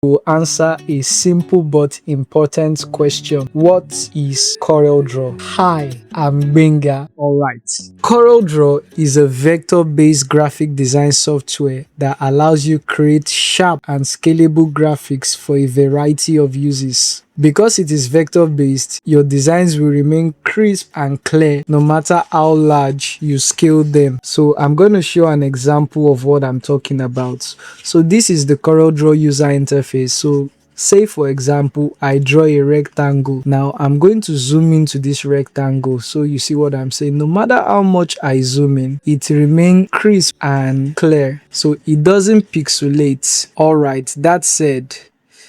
We'll answer a simple but important question. What is CorelDRAW? Hi, I'm Benga. Alright. CorelDRAW is a vector-based graphic design software that allows you create sharp and scalable graphics for a variety of uses. Because it is vector-based, your designs will remain crisp and clear no matter how large you scale them. So I'm going to show an example of what I'm talking about. So this is the CorelDRAW user interface. So say for example, I draw a rectangle. Now I'm going to zoom into this rectangle so you see what I'm saying. No matter how much I zoom in, it remains crisp and clear. So it doesn't pixelate. Alright, that said,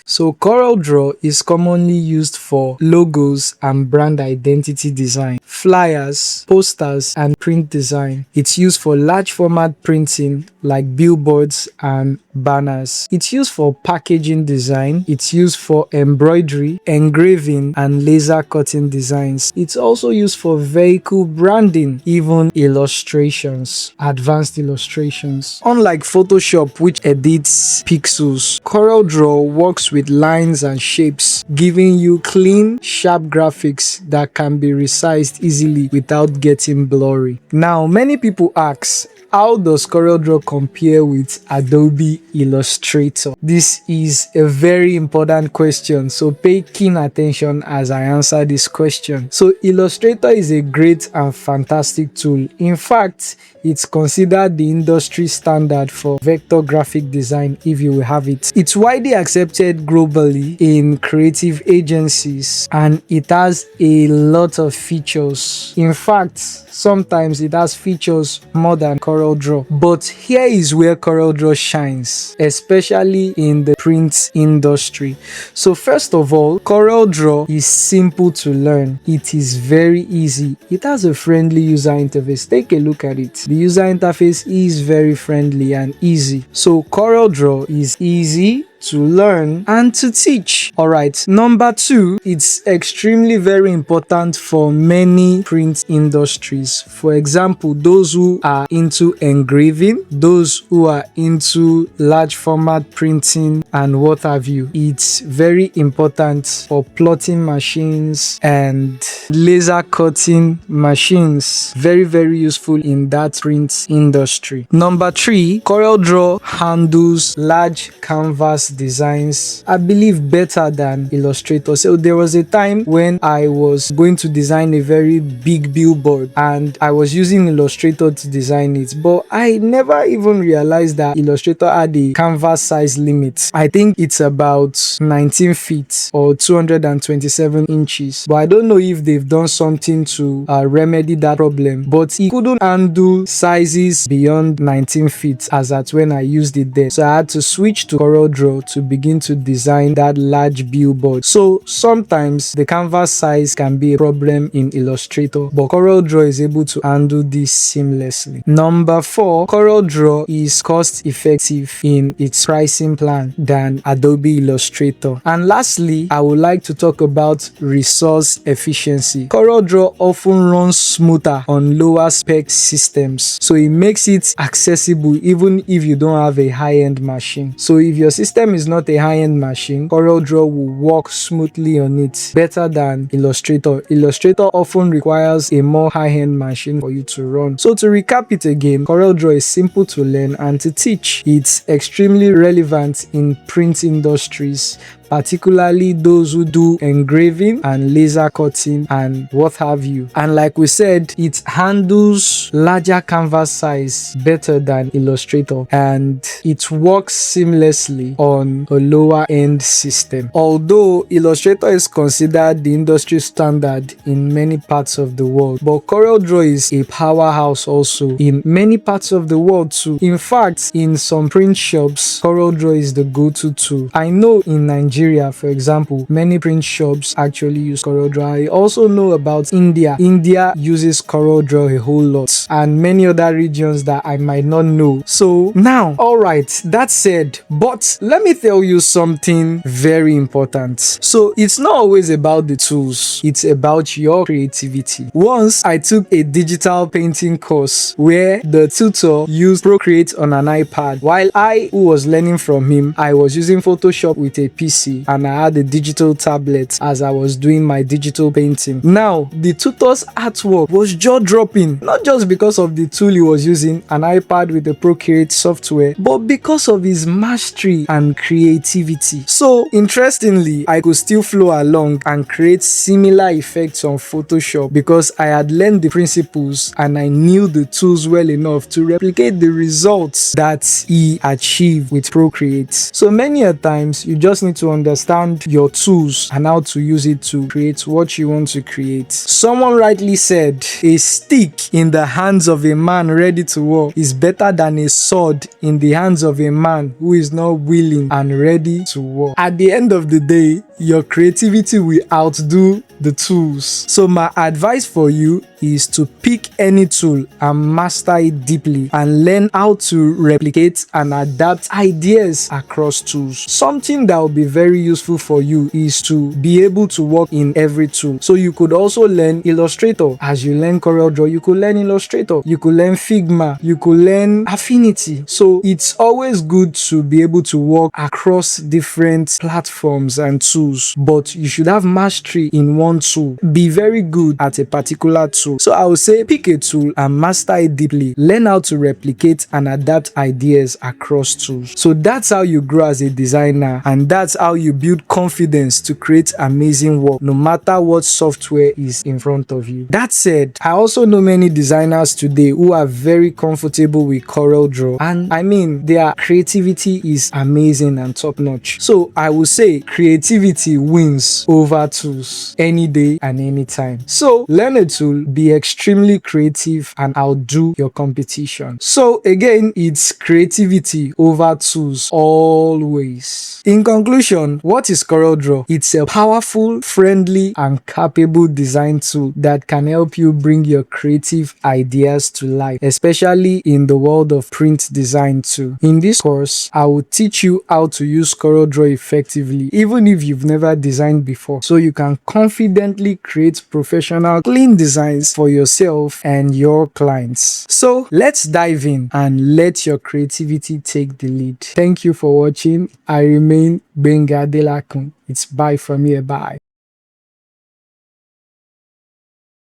so CorelDRAW is commonly used for logos and brand identity design, flyers, posters, and print design. It's used for large format printing like billboards and banners. It's used for packaging design. It's used for embroidery, engraving, and laser cutting designs. It's also used for vehicle branding, even illustrations, advanced illustrations. Unlike Photoshop, which edits pixels, CorelDRAW works with lines and shapes, giving you clean, sharp graphics that can be resized easily without getting blurry. Now, many people ask, how does CorelDRAW compare with Adobe Illustrator? This is a very important question, so pay keen attention as I answer this question. So Illustrator is a great and fantastic tool. In fact, it's considered the industry standard for vector graphic design if you will have it. It's widely accepted globally in creative agencies and it has a lot of features. In fact, sometimes it has features more than CorelDRAW. But here is where CorelDRAW shines, especially in the print industry. So first of all, CorelDRAW is simple to learn. It is very easy. It has a friendly user interface. Take a look at it. The user interface is very friendly and easy. So CorelDRAW is easy to learn and to teach. Alright, number two, it's extremely very important for many print industries. For example, those who are into engraving, those who are into large format printing and what have you. It's very important for plotting machines and laser cutting machines. Very, very useful in that print industry. Number three, CorelDRAW handles large canvas designs, I believe, better than Illustrator. So there was a time when I was going to design a very big billboard and I was using Illustrator to design it, but I never even realized that Illustrator had a canvas size limit. I think it's about 19 feet or 227 inches, but I don't know if they've done something to remedy that problem, but it couldn't handle sizes beyond 19 feet as at when I used it there. So I had to switch to CorelDRAW to begin to design that large billboard. So sometimes the canvas size can be a problem in Illustrator, but CorelDRAW is able to handle this seamlessly. Number four, CorelDRAW is cost effective in its pricing plan than Adobe Illustrator. And lastly, I would like to talk about resource efficiency. CorelDRAW often runs smoother on lower spec systems, so it makes it accessible even if you don't have a high-end machine. So if your system is not a high-end machine, CorelDRAW will work smoothly on it, better than Illustrator. Illustrator often requires a more high-end machine for you to run. So to recap it again, CorelDRAW is simple to learn and to teach. It's extremely relevant in print industries, particularly those who do engraving and laser cutting and what have you. And like we said, it handles larger canvas size better than Illustrator and it works seamlessly on a lower end system. Although Illustrator is considered the industry standard in many parts of the world, but CorelDRAW is a powerhouse also in many parts of the world too. In fact, in some print shops, CorelDRAW is the go-to tool. I know in Nigeria Nigeria, for example, many print shops actually use CorelDRAW. I also know about India. India uses CorelDRAW a whole lot, and many other regions that I might not know. So now, alright, that said, but let me tell you something very important. So it's not always about the tools, it's about your creativity. Once I took a digital painting course where the tutor used Procreate on an iPad, while I, who was learning from him, I was using Photoshop with a PC and I had a digital tablet as I was doing my digital painting. Now, the tutor's artwork was jaw-dropping, not just because of the tool he was using, an iPad with the Procreate software, but because of his mastery and creativity. So, interestingly, I could still flow along and create similar effects on Photoshop because I had learned the principles and I knew the tools well enough to replicate the results that he achieved with Procreate. So many a times you just need to understand your tools and how to use it to create what you want to create. Someone rightly said, a stick in the hands of a man ready to war is better than a sword in the hands of a man who is not willing and ready to war. At the end of the day, your creativity will outdo the tools. So my advice for you is to pick any tool and master it deeply and learn how to replicate and adapt ideas across tools. Something that will be very useful for you is to be able to work in every tool. So you could also learn Illustrator. As you learn CorelDRAW, you could learn Illustrator, you could learn Figma, you could learn Affinity. So it's always good to be able to work across different platforms and tools, but you should have mastery in one tool. Be very good at a particular tool. So I would say pick a tool and master it deeply. Learn how to replicate and adapt ideas across tools. So that's how you grow as a designer, and that's how you build confidence to create amazing work no matter what software is in front of you. That said, I also know many designers today who are very comfortable with CorelDRAW, and I mean their creativity is amazing and top notch. So I would say creativity wins over tools any day and anytime. So learn a tool, be extremely creative, and outdo your competition. So again, it's creativity over tools always. In conclusion, what is CorelDRAW? It's a powerful, friendly, and capable design tool that can help you bring your creative ideas to life, especially in the world of print design too. In this course, I will teach you how to use CorelDRAW effectively, even if you've never designed before, so you can confidently create professional, clean designs for yourself and your clients. So let's dive in and let your creativity take the lead. Thank you for watching. I remain Benga Delakun. It's bye from here. Bye.